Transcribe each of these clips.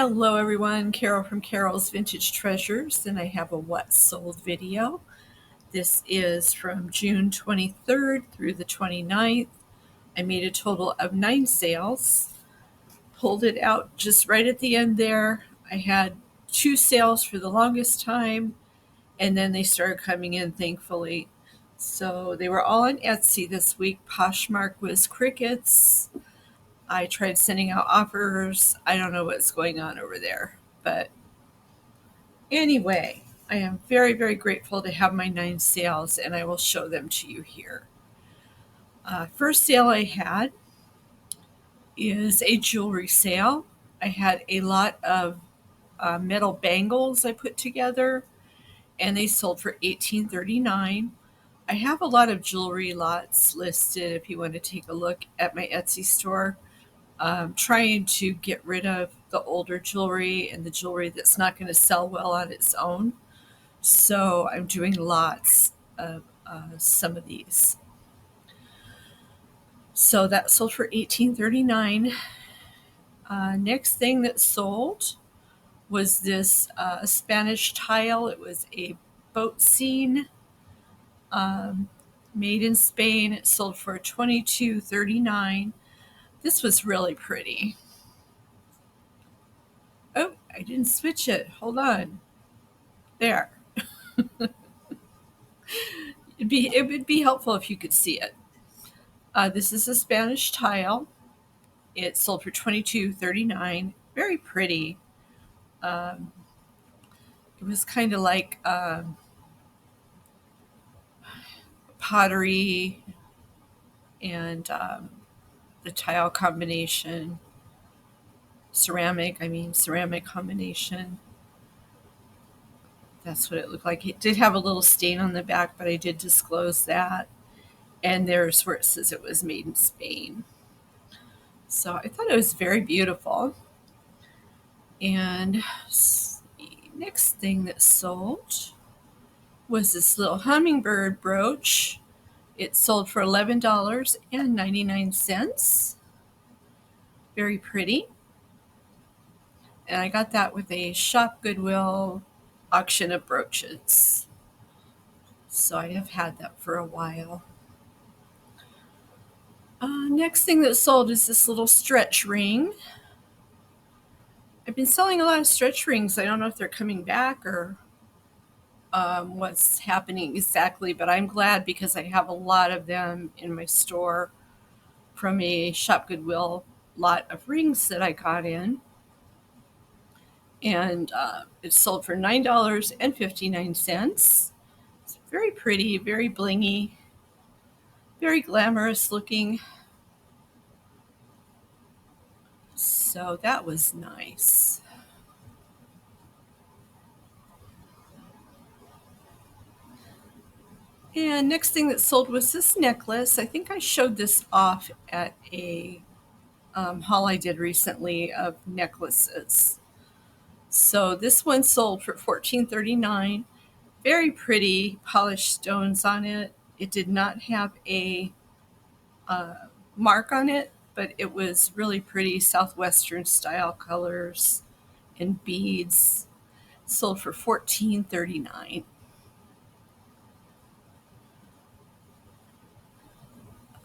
Hello everyone, Carol from Carol's Vintage Treasures, and I have a what sold video. This is from June 23rd through the 29th. I made a total of 9 sales. Pulled it out just right at the end there. I had 2 sales for the longest time, and then they started coming in, thankfully. So they were all on Etsy this week. Poshmark was crickets. I tried sending out offers. I don't know what's going on over there. But anyway, I am very, very grateful to have my 9 sales, and I will show them to you here. First sale I had is a jewelry sale. I had a lot of metal bangles I put together, and they sold for $18.39. I have a lot of jewelry lots listed if you want to take a look at my Etsy store. Trying to get rid of the older jewelry and the jewelry that's not going to sell well on its own. So I'm doing lots of some of these. So that sold for $18.39. Next thing that sold was this Spanish tile. It was a boat scene made in Spain. It sold for $22.39. This was really pretty. Oh, I didn't switch it. Hold on. There. It would be helpful if you could see it. This is a Spanish tile. It sold for $22.39. Very pretty. It was kind of like pottery and the tile combination. Ceramic combination. That's what it looked like. It did have a little stain on the back, but I did disclose that. And there's where it says it was made in Spain. So I thought it was very beautiful. And next thing that sold was this little hummingbird brooch. It sold for $11.99. Very pretty. And I got that with a Shop Goodwill auction of brooches. So I have had that for a while. Next thing that sold is this little stretch ring. I've been selling a lot of stretch rings. I don't know if they're coming back or what's happening exactly, but I'm glad because I have a lot of them in my store from a Shop Goodwill lot of rings that I got in. And it sold for $9.59. It's very pretty, very blingy, very glamorous looking. So that was nice. And next thing that sold was this necklace. I think I showed this off at a haul I did recently of necklaces. So this one sold for $14.39. Very pretty polished stones on it. It did not have a mark on it, but it was really pretty Southwestern style colors and beads. Sold for $14.39.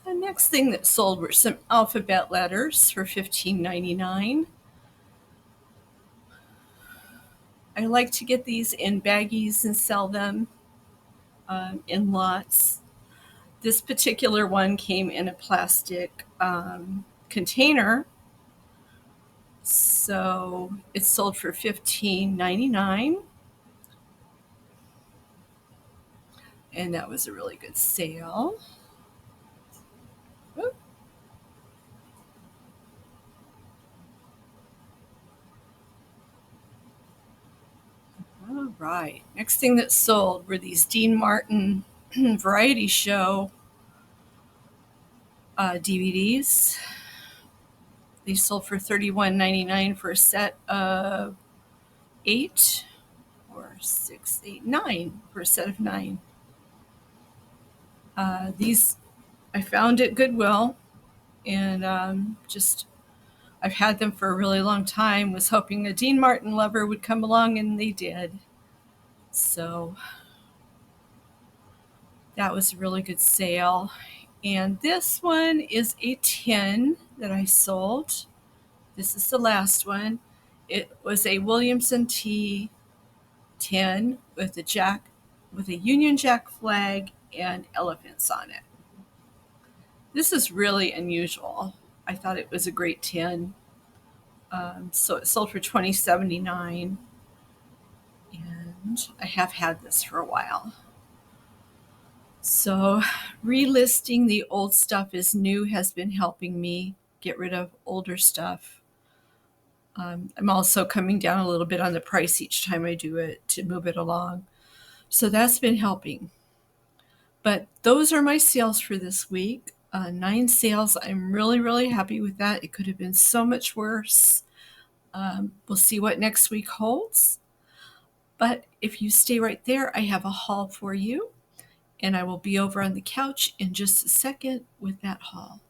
The next thing that sold were some alphabet letters for $15.99. I like to get these in baggies and sell them in lots. This particular one came in a plastic container. So it sold for $15.99. And that was a really good sale. Whoop. All right. Next thing that sold were these Dean Martin Variety Show DVDs. They sold for $31.99 for a set of 8 or 6, 8, 9 for a set of 9. These I found at Goodwill, and I I've had them for a really long time, was hoping a Dean Martin lover would come along, and they did. So that was a really good sale. And this one is a tin that I sold. This is the last one. It was a Williamson T tin with a Union Jack flag and elephants on it. This is really unusual. I thought it was a great tin. So it sold for $20.79, and I have had this for a while. So relisting the old stuff as new has been helping me get rid of older stuff. I'm also coming down a little bit on the price each time I do it to move it along. So that's been helping. But those are my sales for this week. 9 sales. I'm really, really happy with that. It could have been so much worse. We'll see what next week holds. But if you stay right there, I have a haul for you. And I will be over on the couch in just a second with that haul.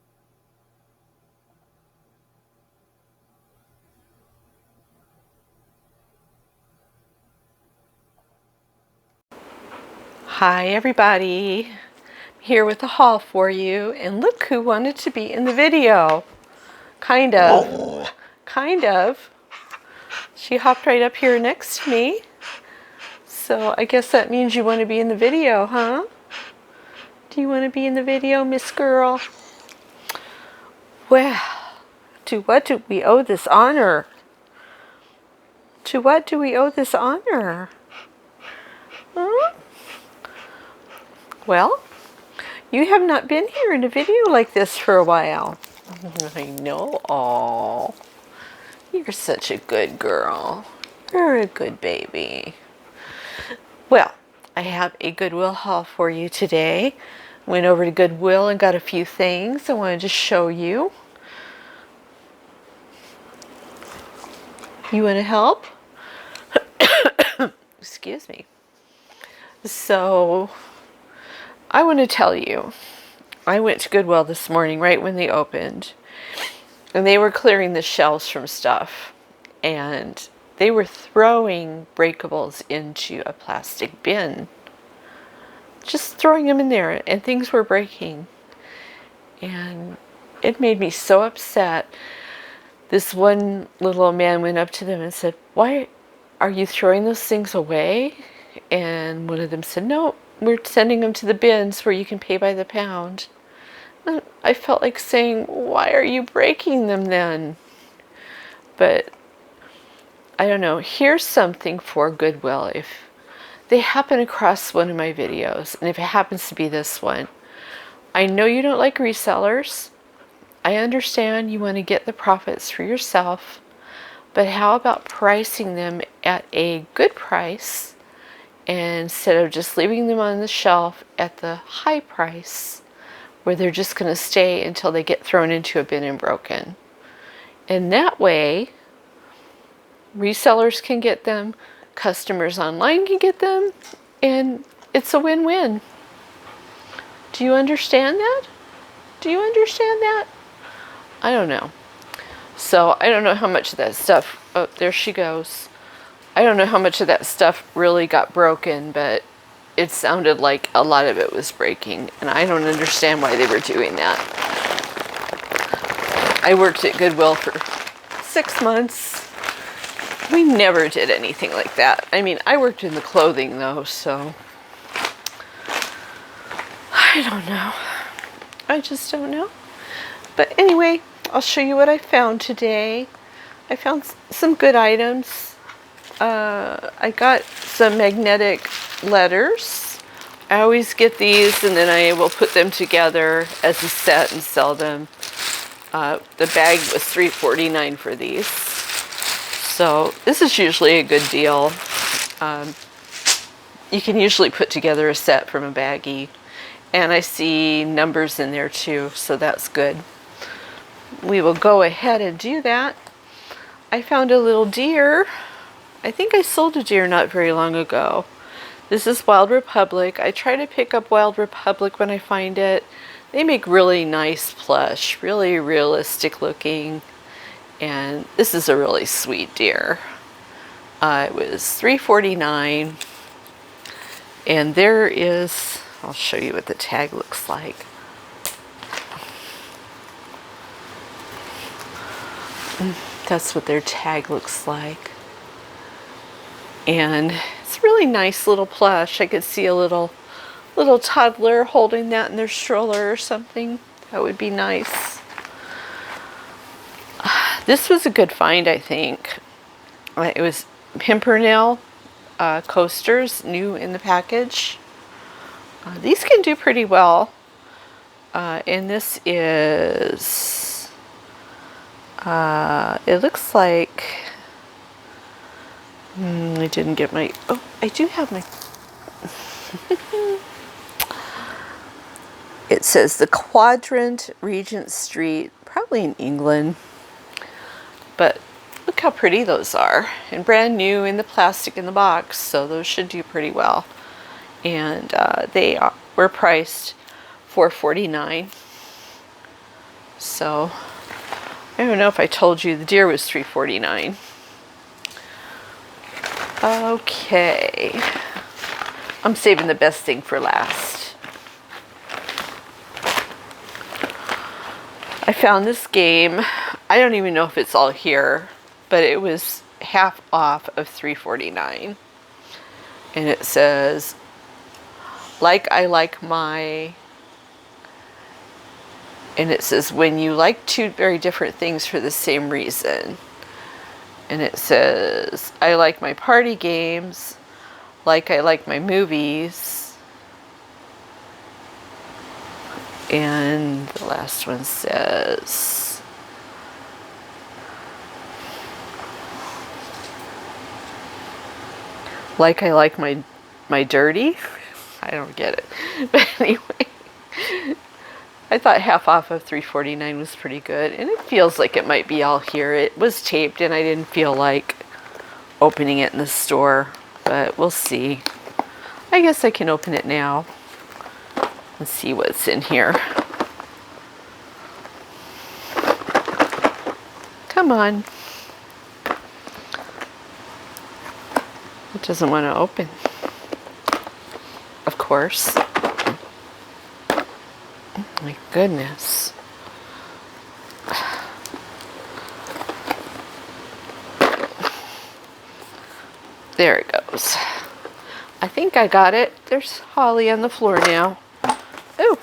Hi everybody, here with a haul for you, and look who wanted to be in the video. Kind of. She hopped right up here next to me, so I guess that means you want to be in the video, huh? Do you want to be in the video, Miss Girl? Well, to what do we owe this honor? To what do we owe this honor? Well, you have not been here in a video like this for a while. I know. Aw, you're such a good girl. You're a good baby. Well, I have a Goodwill haul for you today. Went over to Goodwill and got a few things I wanted to show you. You want to help? Excuse me. So, I want to tell you, I went to Goodwill this morning right when they opened, and they were clearing the shelves from stuff, and they were throwing breakables into a plastic bin. Just throwing them in there, and things were breaking. And it made me so upset. This one little man went up to them and said, "Why are you throwing those things away?" And one of them said, "No, we're sending them to the bins where you can pay by the pound." And I felt like saying, "Why are you breaking them then?" But I don't know. Here's something for Goodwill. If they happen across one of my videos, and if it happens to be this one, I know you don't like resellers. I understand you want to get the profits for yourself, but how about pricing them at a good price instead of just leaving them on the shelf at the high price where they're just going to stay until they get thrown into a bin and broken. And that way, resellers can get them, customers online can get them, and it's a win-win. Do you understand that? Do you understand that? I don't know. So I don't know how much of that stuff, oh, there she goes. I don't know how much of that stuff really got broken, but it sounded like a lot of it was breaking, and I don't understand why they were doing that. I worked at Goodwill for 6 months. We never did anything like that. I mean, I worked in the clothing though, so I don't know. I just don't know. But anyway, I'll show you what I found today. I found some good items. I got some magnetic letters. I always get these and then I will put them together as a set and sell them. The bag was $3.49 for these. So this is usually a good deal. You can usually put together a set from a baggie. And I see numbers in there too, so that's good. We will go ahead and do that. I found a little deer. I think I sold a deer not very long ago. This is Wild Republic. I try to pick up Wild Republic when I find it. They make really nice plush, really realistic looking. And this is a really sweet deer. It was $3.49, and there is, I'll show you what the tag looks like. That's what their tag looks like. And it's a really nice little plush. I could see a little toddler holding that in their stroller or something. That would be nice. This was a good find, I think. It was Pimpernel coasters, new in the package. These can do pretty well. And this is, it looks like, I didn't get my, oh, I do have my, it says the Quadrant, Regent Street, probably in England. But look how pretty those are, and brand new in the plastic in the box, so those should do pretty well. And they were priced $4.49. So I don't know if I told you the deer was $3.49. Okay, I'm saving the best thing for last. I found this game. I don't even know if it's all here, but it was half off of $3.49. And it says, like I like my, and it says, when you like two very different things for the same reason. And it says, I like my party games, like I like my movies. And the last one says, like I like my dirty. I don't get it. But anyway, I thought half off of $3.49 was pretty good. And it feels like it might be all here. It was taped and I didn't feel like opening it in the store. But we'll see. I guess I can open it now and see what's in here. Come on. It doesn't want to open. Of course. Oh my goodness. There it goes. I think I got it. There's Holly on the floor now. Oh.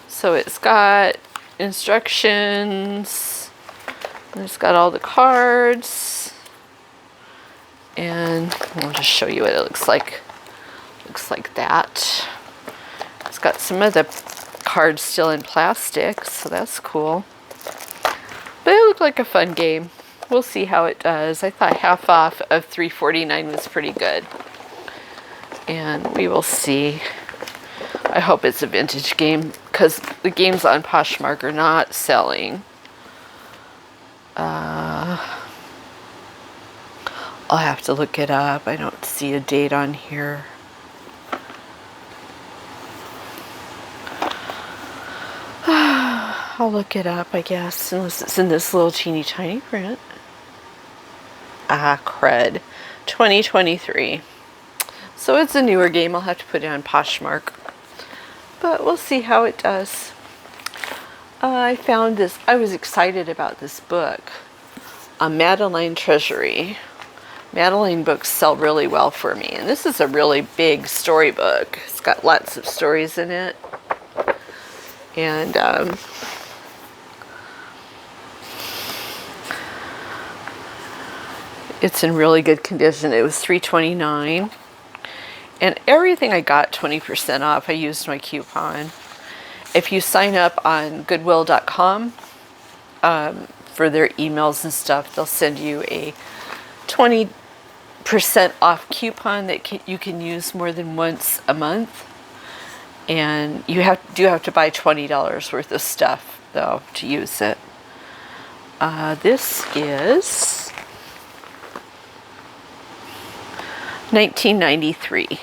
So it's got instructions. And it's got all the cards. And I'll just show you what it looks like. Looks like that. It's got some of the cards still in plastic, so that's cool. But it looked like a fun game. We'll see how it does. I thought half off of $3.49 was pretty good. And we will see. I hope it's a vintage game, because the games on Poshmark are not selling. I'll have to look it up. I don't see a date on here. I'll look it up, I guess, unless it's in this little teeny tiny print. Ah, crud. 2023. So it's a newer game. I'll have to put it on Poshmark. But we'll see how it does. I found this. I was excited about this book. A Madeline Treasury. Madeline books sell really well for me. And this is a really big storybook. It's got lots of stories in it. And it's in really good condition. It was $3.29. And everything I got 20% off. I used my coupon. If you sign up on Goodwill.com for their emails and stuff, they'll send you a 20% off coupon that you can use more than once a month. And you do have to buy $20 worth of stuff, though, to use it. This is $19.93.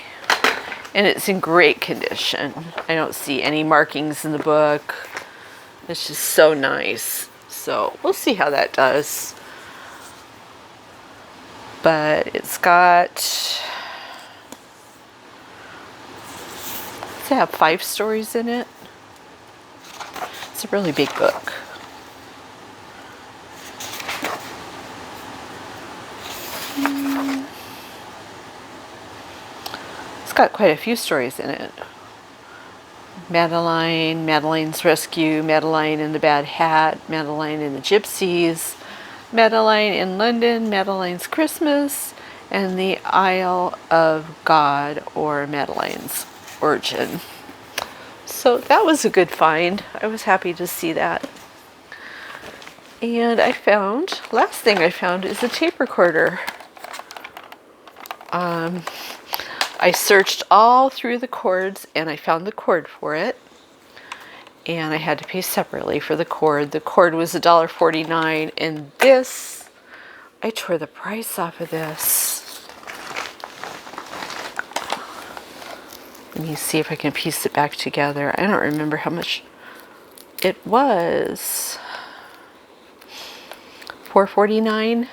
And it's in great condition. I don't see any markings in the book. It's just so nice. So we'll see how that does. But it's got, does it have 5 stories in it? It's a really big book. It's got quite a few stories in it. Madeline, Madeline's Rescue, Madeline and the Bad Hat, Madeline and the Gypsies, Madeline in London, Madeline's Christmas, and the Isle of God, or Madeline's Origin. So that was a good find. I was happy to see that. And I found, last thing I found is a tape recorder. I searched all through the cords and I found the cord for it. And I had to pay separately for the cord. The cord was $1.49, and this, I tore the price off of this. Let me see if I can piece it back together. I don't remember how much it was. $4.49.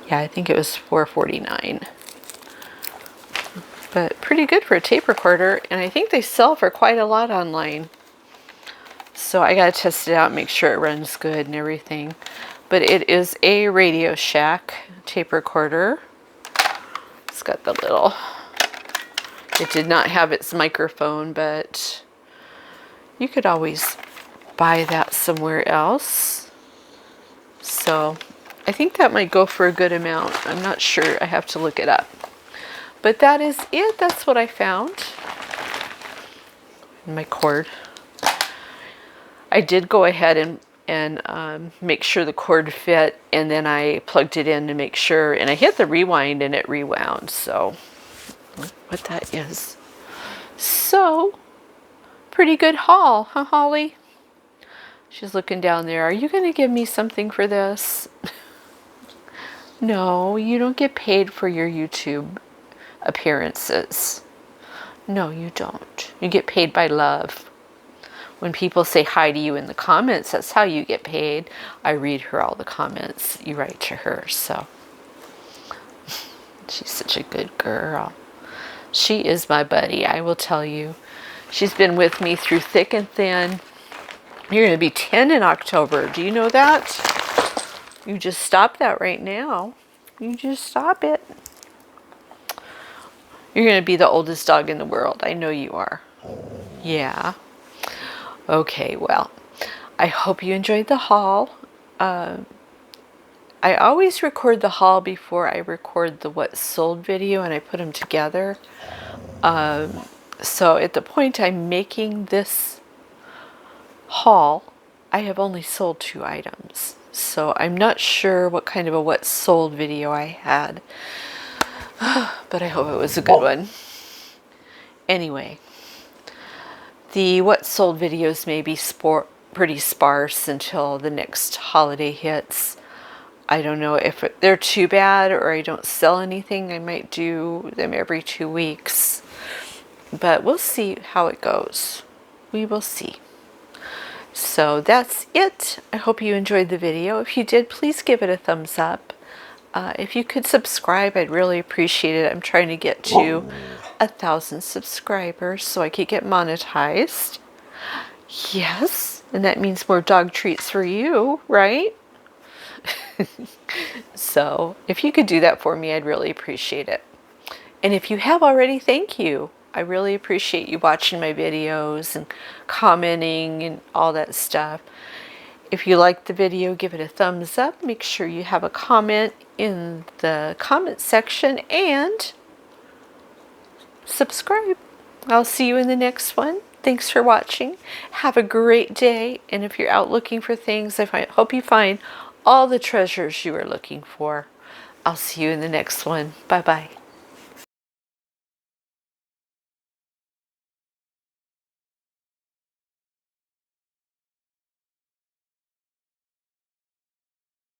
Yeah, I think it was $4.49. But pretty good for a tape recorder, and I think they sell for quite a lot online. So I gotta test it out and make sure it runs good and everything. But it is a Radio Shack tape recorder. It's got the little, it did not have its microphone, but you could always buy that somewhere else. So I think that might go for a good amount. I'm not sure, I have to look it up. But that is it. That's what I found. My cord. I did go ahead and make sure the cord fit, and then I plugged it in to make sure, and I hit the rewind and it rewound. So what that is. So pretty good haul, huh, Holly? She's looking down there. Are you going to give me something for this? No, you don't get paid for your YouTube appearances. No, you don't. You get paid by love. When people say hi to you in the comments, that's how you get paid. I read her all the comments you write to her, so she's such a good girl. She is my buddy, I will tell you. She's been with me through thick and thin. You're going to be 10 in October. Do you know that? You just stop that right now. You just stop it. You're going to be the oldest dog in the world. I know you are. Yeah. Okay, well, I hope you enjoyed the haul. I always record the haul before I record the what sold video, and I put them together. So at the point I'm making this haul, I have only sold 2 items. So I'm not sure what kind of a what sold video I had. But I hope it was a good one. Anyway, the what sold videos may be pretty sparse until the next holiday hits. I don't know if they're too bad or I don't sell anything. I might do them every 2 weeks. But we'll see how it goes. We will see. So that's it. I hope you enjoyed the video. If you did, please give it a thumbs up. If you could subscribe, I'd really appreciate it. I'm trying to get to 1,000 subscribers so I could get monetized. Yes, and that means more dog treats for you, right? So if you could do that for me, I'd really appreciate it. And if you have already, thank you. I really appreciate you watching my videos and commenting and all that stuff. If you liked the video, give it a thumbs up. Make sure you have a comment in the comment section and subscribe. I'll see you in the next one. Thanks for watching. Have a great day. And if you're out looking for things, I hope you find all the treasures you are looking for. I'll see you in the next one. Bye-bye.